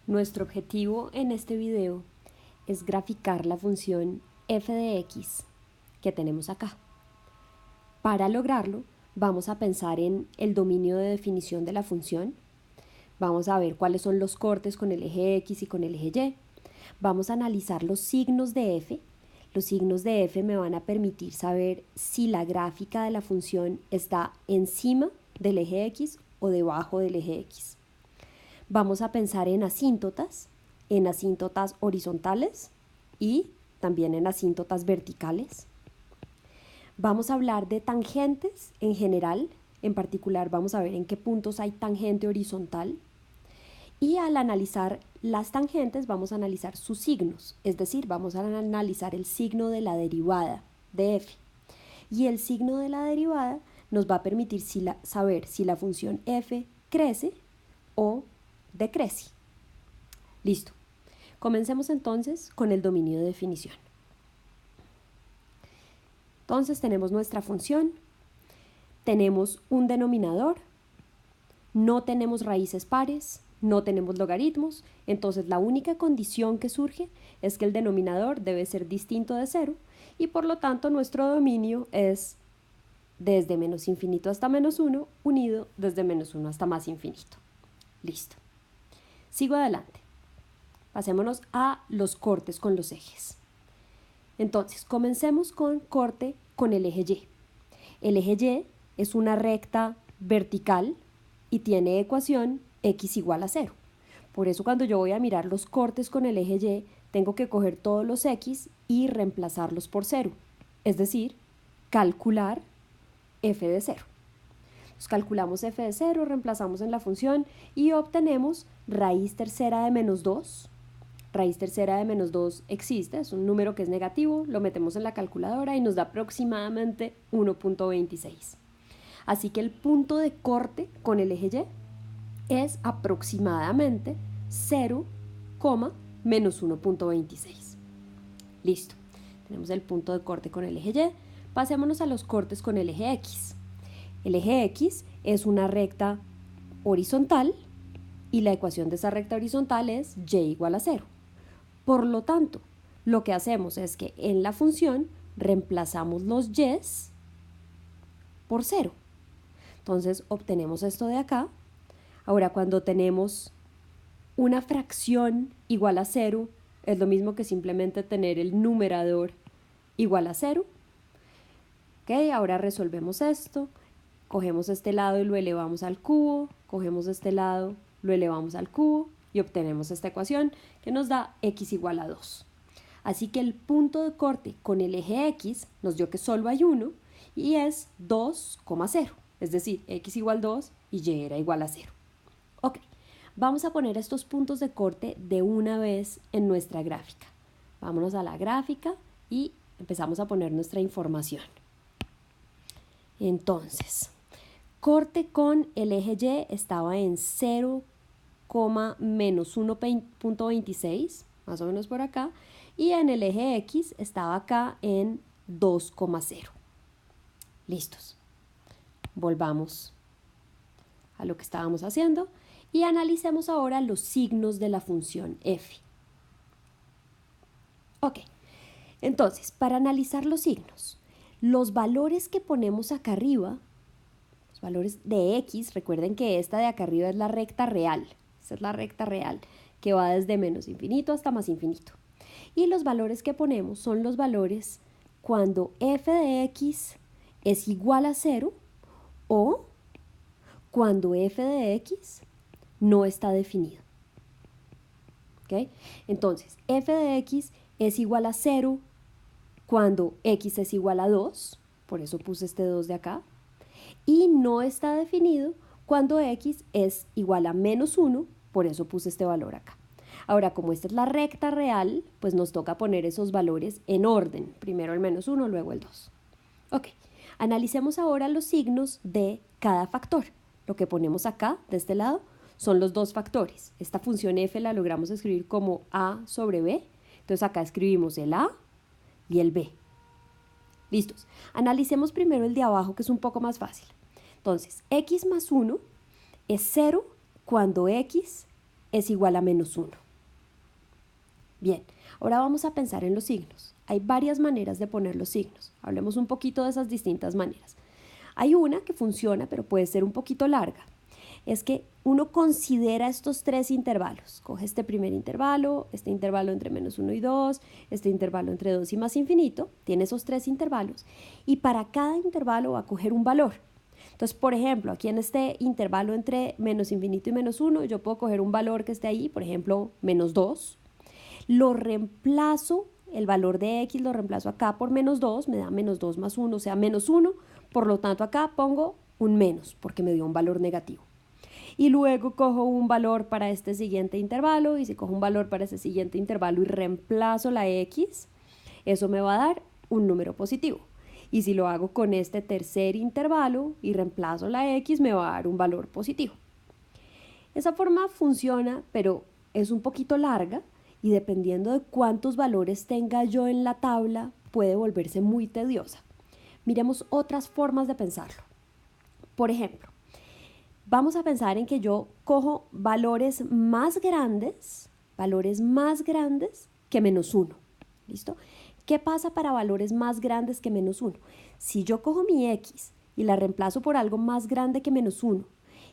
Nuestro objetivo en este video es graficar la función f de x que tenemos acá. Para lograrlo, vamos a pensar en el dominio de definición de la función. Vamos a ver cuáles son los cortes con el eje x y con el eje y. Vamos a analizar los signos de f. Los signos de f me van a permitir saber si la gráfica de la función está encima del eje x o debajo del eje x. Vamos a pensar en asíntotas horizontales y también en asíntotas verticales. Vamos a hablar de tangentes en general, en particular vamos a ver en qué puntos hay tangente horizontal. Y al analizar las tangentes vamos a analizar sus signos, es decir, vamos a analizar el signo de la derivada de f. Y el signo de la derivada nos va a permitir saber si la función f crece o decrece. Listo. Comencemos entonces con el dominio de definición. Entonces tenemos nuestra función, tenemos un denominador, no tenemos raíces pares, no tenemos logaritmos, entonces la única condición que surge es que el denominador debe ser distinto de 0 y por lo tanto nuestro dominio es desde menos infinito hasta menos 1 unido desde menos 1 hasta más infinito. Listo. Sigo adelante. Pasémonos a los cortes con los ejes. Entonces, comencemos con corte con el eje Y. El eje Y es una recta vertical y tiene ecuación x igual a 0. Por eso cuando yo voy a mirar los cortes con el eje Y, tengo que coger todos los x y reemplazarlos por 0. Es decir, calcular f de 0. Entonces, calculamos f de 0, reemplazamos en la función y obtenemos raíz tercera de menos 2. Raíz tercera de menos 2 existe, es un número que es negativo, lo metemos en la calculadora y nos da aproximadamente 1.26. Así que el punto de corte con el eje Y es aproximadamente 0, menos 1.26. Listo, tenemos el punto de corte con el eje Y. Pasémonos a los cortes con el eje X. El eje X es una recta horizontal y la ecuación de esa recta horizontal es y igual a 0. Por lo tanto, lo que hacemos es que en la función reemplazamos los y's por 0. Entonces obtenemos esto de acá. Ahora cuando tenemos una fracción igual a 0, es lo mismo que simplemente tener el numerador igual a 0. ¿Okay? Ahora resolvemos esto. Cogemos este lado y lo elevamos al cubo. Cogemos este lado, lo elevamos al cubo. Y obtenemos esta ecuación que nos da x igual a 2. Así que el punto de corte con el eje x nos dio que solo hay uno y es 2,0. Es decir, x igual 2 y y era igual a 0. Ok, vamos a poner estos puntos de corte de una vez en nuestra gráfica. Vámonos a la gráfica y empezamos a poner nuestra información. Entonces, corte con el eje y estaba en 0, menos 1.26, más o menos por acá, y en el eje X estaba acá en 2,0. Listos. Volvamos a lo que estábamos haciendo y analicemos ahora los signos de la función f. Ok, entonces, para analizar los signos, los valores que ponemos acá arriba, los valores de x, recuerden que esta de acá arriba es la recta real. Esa es la recta real que va desde menos infinito hasta más infinito. Y los valores que ponemos son los valores cuando f de x es igual a 0 o cuando f de x no está definido. ¿Okay? Entonces, f de x es igual a 0 cuando x es igual a 2, por eso puse este 2 de acá, y no está definido cuando x es igual a menos 1, por eso puse este valor acá. Ahora, como esta es la recta real, pues nos toca poner esos valores en orden. Primero el menos 1, luego el 2. Ok, analicemos ahora los signos de cada factor. Lo que ponemos acá, de este lado, son los dos factores. Esta función f la logramos escribir como a sobre b. Entonces acá escribimos el a y el b. Listos. Analicemos primero el de abajo, que es un poco más fácil. Entonces, x más 1 es 0 cuando x es igual a -1. Bien, ahora vamos a pensar en los signos. Hay varias maneras de poner los signos. Hablemos un poquito de esas distintas maneras. Hay una que funciona, pero puede ser un poquito larga. Es que uno considera estos tres intervalos. Coge este primer intervalo, este intervalo entre -1 y 2, este intervalo entre 2 y más infinito. Tiene esos tres intervalos. Y para cada intervalo va a coger un valor. Entonces, por ejemplo, aquí en este intervalo entre menos infinito y -1, yo puedo coger un valor que esté ahí, por ejemplo, -2. Lo reemplazo, el valor de x lo reemplazo acá por -2, me da -2 más 1, o sea, -1. Por lo tanto, acá pongo un menos, porque me dio un valor negativo. Y luego cojo un valor para este siguiente intervalo, y si cojo un valor para ese siguiente intervalo y reemplazo la x, eso me va a dar un número positivo. Y si lo hago con este tercer intervalo y reemplazo la x, me va a dar un valor positivo. Esa forma funciona, pero es un poquito larga y dependiendo de cuántos valores tenga yo en la tabla, puede volverse muy tediosa. Miremos otras formas de pensarlo. Por ejemplo, vamos a pensar en que yo cojo valores más grandes que -1. ¿Listo? ¿Qué pasa para valores más grandes que -1? Si yo cojo mi x y la reemplazo por algo más grande que -1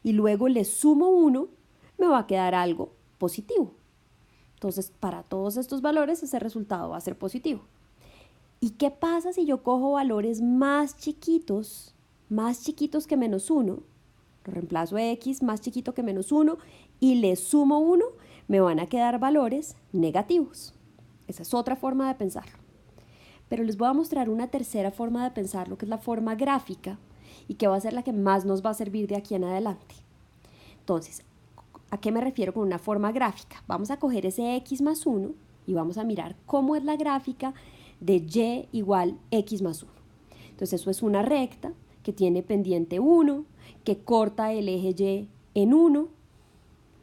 y luego le sumo 1, me va a quedar algo positivo. Entonces, para todos estos valores ese resultado va a ser positivo. ¿Y qué pasa si yo cojo valores más chiquitos que -1? Lo reemplazo x más chiquito que -1 y le sumo 1, me van a quedar valores negativos. Esa es otra forma de pensarlo. Pero les voy a mostrar una tercera forma de pensarlo, que es la forma gráfica y que va a ser la que más nos va a servir de aquí en adelante. Entonces, ¿a qué me refiero con una forma gráfica? Vamos a coger ese x más 1 y vamos a mirar cómo es la gráfica de y igual x más 1. Entonces, eso es una recta que tiene pendiente 1, que corta el eje y en 1.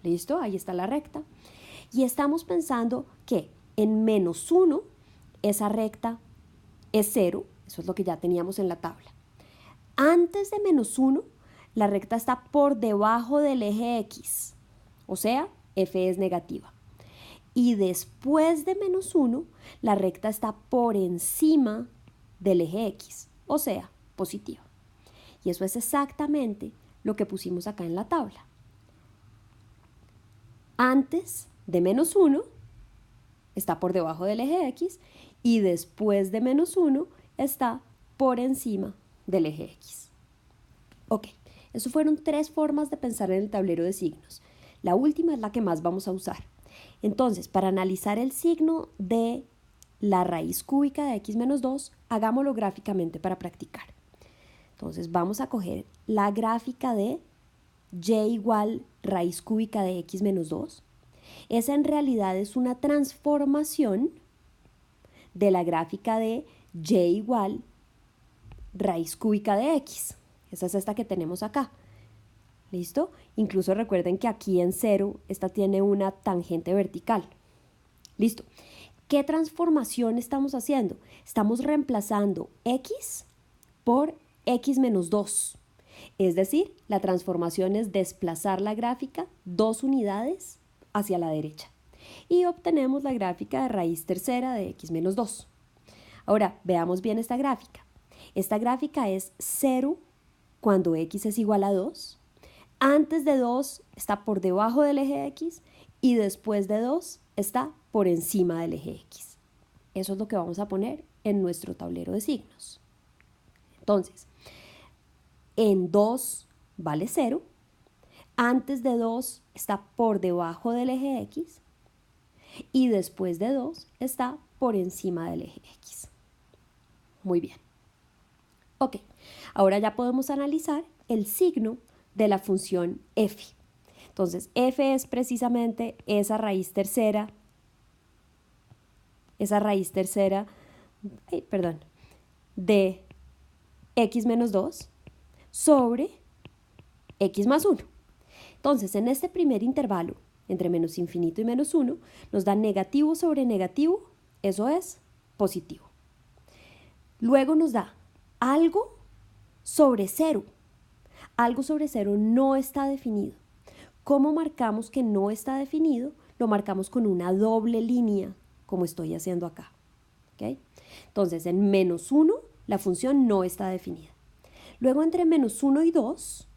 ¿Listo? Ahí está la recta. Y estamos pensando que en -1 esa recta es 0, eso es lo que ya teníamos en la tabla. Antes de -1, la recta está por debajo del eje x, o sea, f es negativa. Y después de -1, la recta está por encima del eje x, o sea, positiva. Y eso es exactamente lo que pusimos acá en la tabla. Antes de -1 está por debajo del eje x y después de -1 está por encima del eje x. Ok, eso fueron tres formas de pensar en el tablero de signos. La última es la que más vamos a usar. Entonces, para analizar el signo de la raíz cúbica de x menos 2, hagámoslo gráficamente para practicar. Entonces, vamos a coger la gráfica de y igual raíz cúbica de x menos 2. Esa en realidad es una transformación de la gráfica de y igual raíz cúbica de x. Esa es esta que tenemos acá. ¿Listo? Incluso recuerden que aquí en 0, esta tiene una tangente vertical. ¿Listo? ¿Qué transformación estamos haciendo? Estamos reemplazando x por x menos 2. Es decir, la transformación es desplazar la gráfica 2 unidades hacia la derecha. Y obtenemos la gráfica de raíz tercera de x menos 2. Ahora, veamos bien esta gráfica. Esta gráfica es 0 cuando x es igual a 2. Antes de 2 está por debajo del eje x y después de 2 está por encima del eje x. Eso es lo que vamos a poner en nuestro tablero de signos. Entonces, en 2 vale 0. Antes de 2 está por debajo del eje x y después de 2 está por encima del eje x. Muy bien. Ok, ahora ya podemos analizar el signo de la función f. Entonces, f es precisamente esa raíz tercera de x menos 2 sobre x más 1. Entonces, en este primer intervalo, entre menos infinito y menos 1, nos da negativo sobre negativo, eso es positivo. Luego nos da algo sobre 0. Algo sobre 0 no está definido. ¿Cómo marcamos que no está definido? Lo marcamos con una doble línea, como estoy haciendo acá. ¿Okay? Entonces, en -1, la función no está definida. Luego, entre -1 y 2,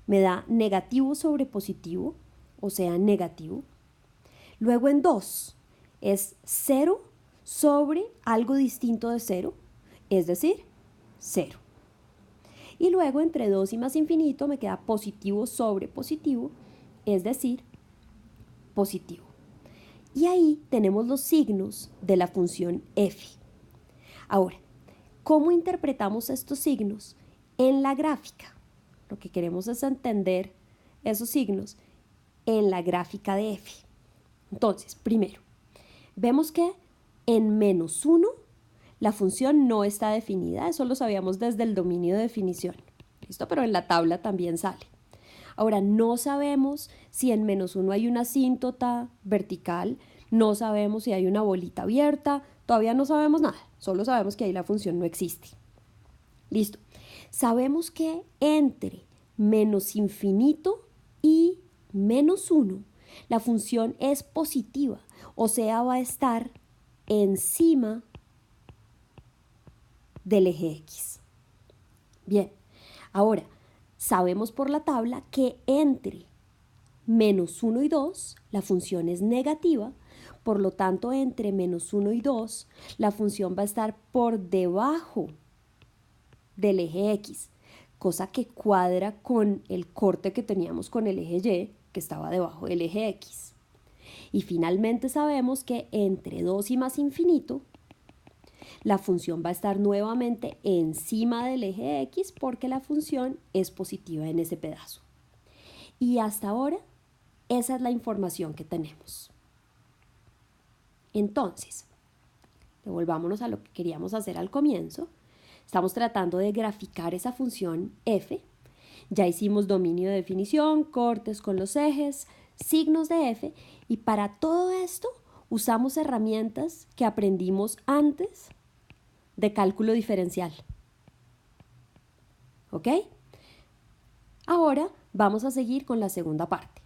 me da negativo sobre positivo, o sea, negativo. Luego, en 2, es 0 sobre algo distinto de 0, es decir, 0. Y luego, entre 2 y más infinito, me queda positivo sobre positivo, es decir, positivo. Y ahí tenemos los signos de la función f. Ahora, ¿cómo interpretamos estos signos en la gráfica? Lo que queremos es entender esos signos en la gráfica de f. Entonces, primero, vemos que en -1 la función no está definida, eso lo sabíamos desde el dominio de definición. ¿Listo? Pero en la tabla también sale. Ahora, no sabemos si en -1 hay una asíntota vertical, no sabemos si hay una bolita abierta, todavía no sabemos nada, solo sabemos que ahí la función no existe. Listo. Sabemos que entre -infinito y -1 la función es positiva, o sea, va a estar encima del eje X. Bien, ahora sabemos por la tabla que entre -1 y 2 la función es negativa, por lo tanto entre -1 y 2 la función va a estar por debajo del eje X, cosa que cuadra con el corte que teníamos con el eje Y, que estaba debajo del eje X. Y finalmente sabemos que entre 2 y más infinito la función va a estar nuevamente encima del eje X porque la función es positiva en ese pedazo. Y hasta ahora, esa es la información que tenemos. Entonces, devolvámonos a lo que queríamos hacer al comienzo. Estamos tratando de graficar esa función f. Ya hicimos dominio de definición, cortes con los ejes, signos de f. Y para todo esto usamos herramientas que aprendimos antes de cálculo diferencial. ¿Ok? Ahora vamos a seguir con la segunda parte.